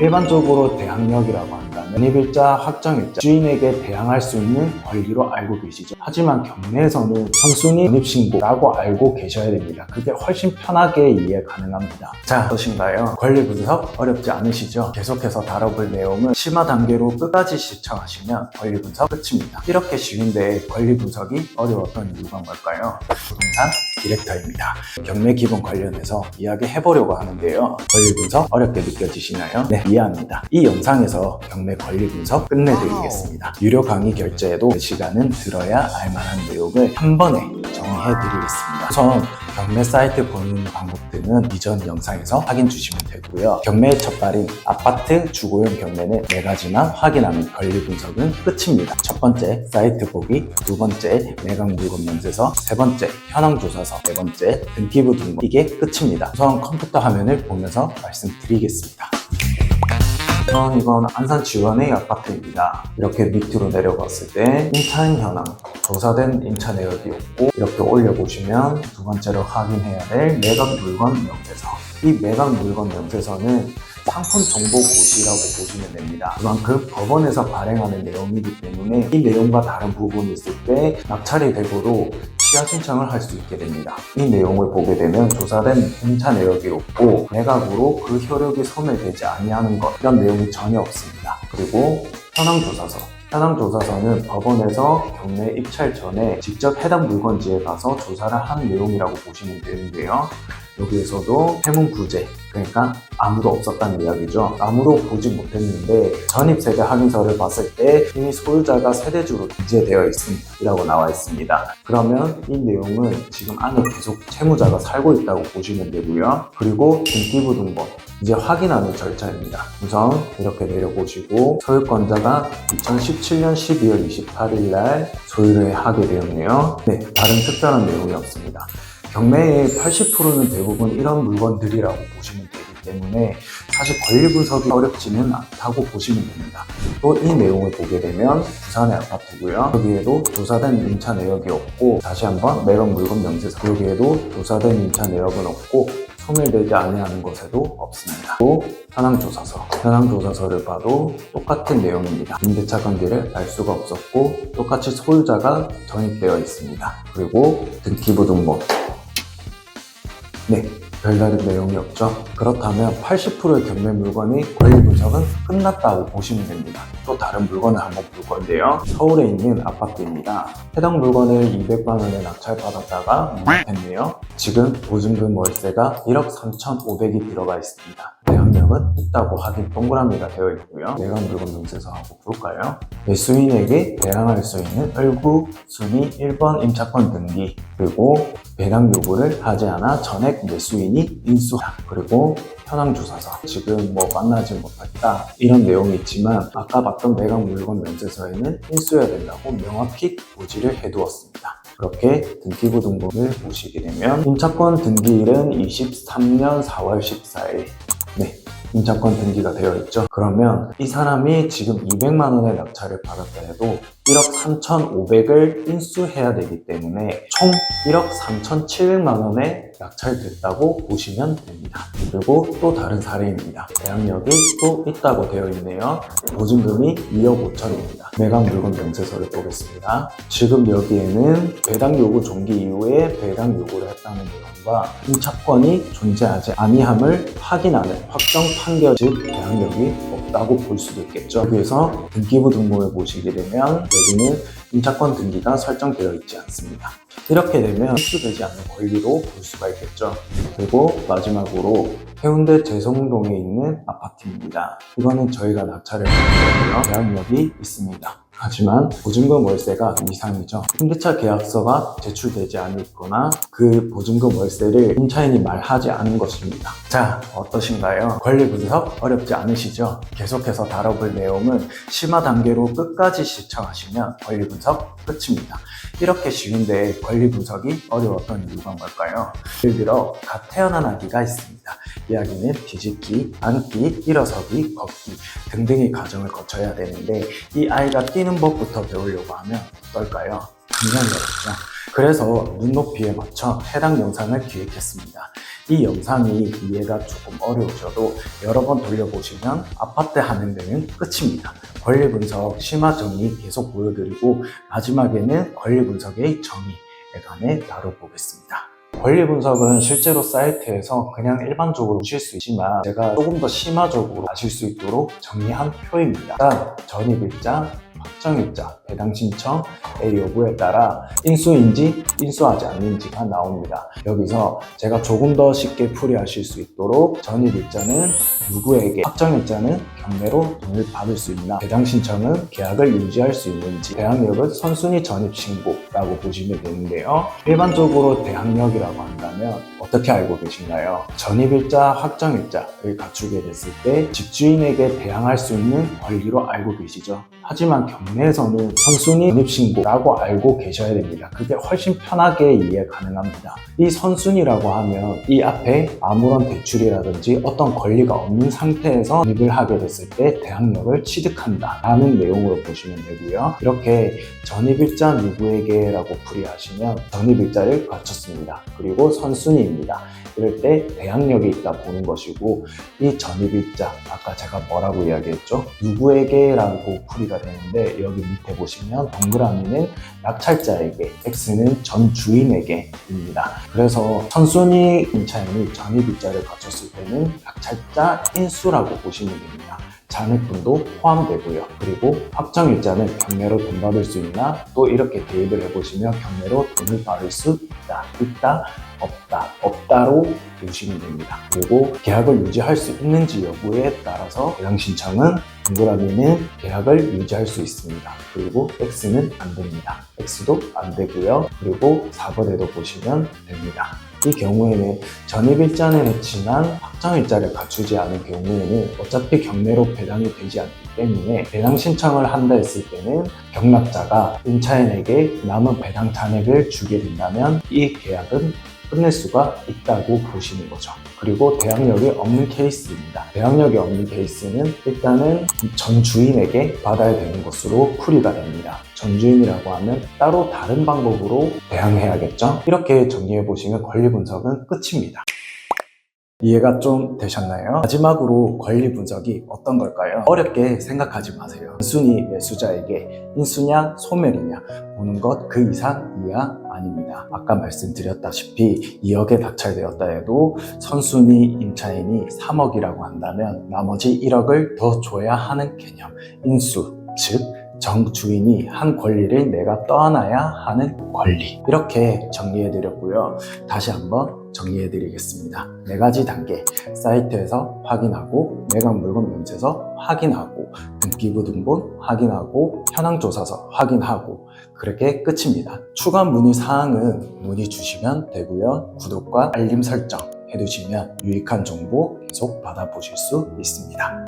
일반적으로 대항력이라고 한다면 전입일자, 확정일자, 주인에게 대항할 수 있는 권리로 알고 계시죠. 하지만 경매에서는 선순위 전입신고라고 알고 계셔야 됩니다. 그게 훨씬 편하게 이해 가능합니다. 자, 어떠신가요? 권리 분석 어렵지 않으시죠? 계속해서 다뤄볼 내용은 심화 단계로 끝까지 시청하시면 권리 분석 끝입니다. 이렇게 쉬운데 권리 분석이 어려웠던 이유가 뭘까요? 부동산 디렉터입니다. 경매 기본 관련해서 이야기해보려고 하는데요. 권리 분석 어렵게 느껴지시나요? 네, 이해합니다. 이 영상에서 경매 권리 분석 끝내드리겠습니다. 유료 강의 결제에도 그 시간은 들어야 알만한 내용을 한 번에 정리해드리겠습니다. 우선 경매 사이트 보는 방법들은 이전 영상에서 확인 주시면 되고요. 경매의 첫발인 아파트 주거용 경매는 4가지만 확인하면 권리 분석은 끝입니다. 첫 번째 사이트 보기, 두 번째 매각 물건 명세서, 세 번째 현황 조사서, 네 번째 등기부 등본. 이게 끝입니다. 우선 컴퓨터 화면을 보면서 말씀드리겠습니다. 이건 안산 지원의 아파트입니다. 이렇게 밑으로 내려봤을 때 임차인 현황, 조사된 임차 내역이 없고 이렇게 올려보시면 두 번째로 확인해야 될 매각 물건 명세서. 이 매각 물건 명세서는 상품 정보 고시라고 보시면 됩니다. 그만큼 법원에서 발행하는 내용이기 때문에 이 내용과 다른 부분이 있을 때 낙찰이 되고도 취하 신청을 할 수 있게 됩니다. 이 내용을 보게 되면 조사된 임차 내역이 없고 매각으로 그 효력이 소멸되지 아니하는 것, 이런 내용이 전혀 없습니다. 그리고 현황조사서. 현황조사서는 법원에서 경매 입찰 전에 직접 해당 물건지에 가서 조사를 한 내용이라고 보시면 되는데요. 여기에서도 해문 부재, 그러니까 아무도 없었다는 이야기죠. 아무도 보지 못했는데 전입세대 확인서를 봤을 때 이미 소유자가 세대주로 기재되어 있습니다 이라고 나와 있습니다. 그러면 이 내용은 지금 안에 계속 채무자가 살고 있다고 보시면 되고요. 그리고 등기부 등본, 이제 확인하는 절차입니다. 우선 이렇게 내려보시고 소유권자가 2017년 12월 28일 날 소유를 하게 되었네요. 네, 다른 특별한 내용이 없습니다. 경매의 80%는 대부분 이런 물건들이라고 보시면 되기 때문에 사실 권리 분석이 어렵지는 않다고 보시면 됩니다. 또 이 내용을 보게 되면 부산의 아파트고요. 여기에도 조사된 임차 내역이 없고, 다시 한번 매각 물건 명세서, 여기에도 조사된 임차 내역은 없고 소멸되지 아니하는 것에도 없습니다. 또 현황조사서, 현황조사서를 봐도 똑같은 내용입니다. 임대차 관계를 알 수가 없었고 똑같이 소유자가 전입되어 있습니다. 그리고 등기부 등본, 네, 별다른 내용이 없죠. 그렇다면 80%의 경매 물건의 권리 분석은 끝났다고 보시면 됩니다. 또 다른 물건을 한번 볼 건데요. 서울에 있는 아파트입니다. 해당 물건을 200만 원에 낙찰받았다가 무효했네요. 지금 보증금 월세가 1억 3,500이 들어가 있습니다. 대항력은 있다고 확인 동그라미가 되어 있고요. 매각 물건 명세서 하고 볼까요? 매수인에게 대항할 수 있는 1구 순위 1번 임차권 등기, 그리고 배당 요구를 하지 않아 전액 매수인이 인수하다. 그리고 현황조사서, 지금 만나지 못했다 이런 내용이 있지만 아까 봤던 매각 물건 명세서에는 인수해야 된다고 명확히 고지를 해두었습니다. 그렇게 등기부 등본을 보시게 되면 임차권 등기일은 23년 4월 14일. 네, 임차권 등기가 되어 있죠. 그러면 이 사람이 지금 200만 원의 낙찰을 받았다 해도 1억 3,500을 인수해야 되기 때문에 총 1억 3,700만 원에 낙찰됐다고 보시면 됩니다. 그리고 또 다른 사례입니다. 대항력이 또 있다고 되어 있네요. 보증금이 2억 5천입니다. 매각 물건 명세서를 보겠습니다. 지금 여기에는 배당 요구 종기 이후에 배당 요구를 했다는 내용과 임차권이 존재하지 아니함을 확인하는 확정 판결, 즉 대항력이 없다고 볼 수도 있겠죠. 여기에서 등기부 등본을 보시게 되면 여기는 임차권 등기가 설정되어 있지 않습니다. 이렇게 되면 인수되지 않는 권리로 볼 수가 있겠죠. 그리고 마지막으로 해운대 재성동에 있는 아파트입니다. 이거는 저희가 낙찰을 했고요. 대항력이 있습니다. 하지만 보증금 월세가 이상이죠. 임대차 계약서가 제출되지 않았거나 그 보증금 월세를 임차인이 말하지 않은 것입니다. 자, 어떠신가요? 권리 분석 어렵지 않으시죠? 계속해서 다뤄볼 내용은 심화 단계로 끝까지 시청하시면 권리 분석 끝입니다. 이렇게 쉬운데 권리 분석이 어려웠던 이유가 뭘까요? 예를 들어 갓 태어난 아기가 있습니다. 이 아기는 뒤집기, 앉기, 일어서기, 걷기 등등의 과정을 거쳐야 되는데 이 아이가 뛰는 법부터 배우려고 하면 어떨까요? 굉장히 어렵죠. 그래서 눈높이에 맞춰 해당 영상을 기획했습니다. 이 영상이 이해가 조금 어려우셔도 여러 번 돌려보시면 아파트 하는 데는 끝입니다. 권리 분석, 심화 정의 계속 보여드리고 마지막에는 권리 분석의 정의에 관해 다뤄보겠습니다. 권리 분석은 실제로 사이트에서 그냥 일반적으로 보실 수 있지만 제가 조금 더 심화적으로 아실 수 있도록 정리한 표입니다. 일단 전입일자, 확정일자, 배당 신청의 여부에 따라 인수인지 인수하지 않는지가 나옵니다. 여기서 제가 조금 더 쉽게 풀이하실 수 있도록 전입일자는 누구에게, 확정일자는 경매로 돈을 받을 수 있나, 배당 신청은 계약을 유지할 수 있는지, 대항력은 선순위 전입신고라고 보시면 되는데요. 일반적으로 대항력이라고 한다면 어떻게 알고 계신가요? 전입일자, 확정일자를 갖추게 됐을 때 집주인에게 대항할 수 있는 권리로 알고 계시죠? 하지만 경매에서는 선순위 전입신고라고 알고 계셔야 됩니다. 그게 훨씬 편하게 이해 가능합니다. 이 선순위라고 하면 이 앞에 아무런 대출이라든지 어떤 권리가 없는 상태에서 전입을 하게 됐을 때 대항력을 취득한다 라는 내용으로 보시면 되고요. 이렇게 전입일자 누구에게 라고 풀이하시면 전입일자를 갖췄습니다. 그리고 선순위입니다. 이럴 때 대항력이 있다 보는 것이고, 이 전입일자 아까 제가 뭐라고 이야기했죠? 누구에게 라고 풀이가 되는데 여기 밑에 보시면 동그라미는 낙찰자에게, X는 전 주인에게입니다. 그래서 선순위 임차인이 전입일자를 갖췄을 때는 낙찰자 인수라고 보시면 됩니다. 잔액분도 포함되고요. 그리고 확정일자는 경매로 돈 받을 수 있나, 또 이렇게 대입을 해보시면 경매로 돈을 받을 수 있다, 없다로 보시면 됩니다. 그리고 계약을 유지할 수 있는지 여부에 따라서 배당 신청은 동그라미는 계약을 유지할 수 있습니다. 그리고 X는 안 됩니다. X도 안 되고요. 그리고 4번에도 보시면 됩니다. 이 경우에는 전입일자는 했지만 확정일자를 갖추지 않은 경우에는 어차피 경매로 배당이 되지 않기 때문에 배당 신청을 한다 했을 때는 경락자가 임차인에게 남은 배당 잔액을 주게 된다면 이 계약은 끝낼 수가 있다고 보시는 거죠. 그리고 대항력이 없는 케이스입니다. 대항력이 없는 케이스는 일단은 전 주인에게 받아야 되는 것으로 풀이가 됩니다. 전 주인이라고 하면 따로 다른 방법으로 대항해야겠죠? 이렇게 정리해 보시면 권리 분석은 끝입니다. 이해가 좀 되셨나요? 마지막으로 권리 분석이 어떤 걸까요? 어렵게 생각하지 마세요. 순위 매수자에게 인수냐 소멸이냐 보는 것 그 이상 이하 아닙니다. 아까 말씀드렸다시피 2억에 낙찰되었다 해도 선순위 임차인이 3억이라고 한다면 나머지 1억을 더 줘야 하는 개념, 인수, 즉 정주인이 한 권리를 내가 떠안아야 하는 권리, 이렇게 정리해드렸고요. 다시 한번 정리해드리겠습니다. 4가지 단계, 사이트에서 확인하고, 매각 물건 명세서 확인하고, 등기부 등본 확인하고, 현황조사서 확인하고, 그렇게 끝입니다. 추가 문의 사항은 문의 주시면 되고요. 구독과 알림 설정 해두시면 유익한 정보 계속 받아보실 수 있습니다.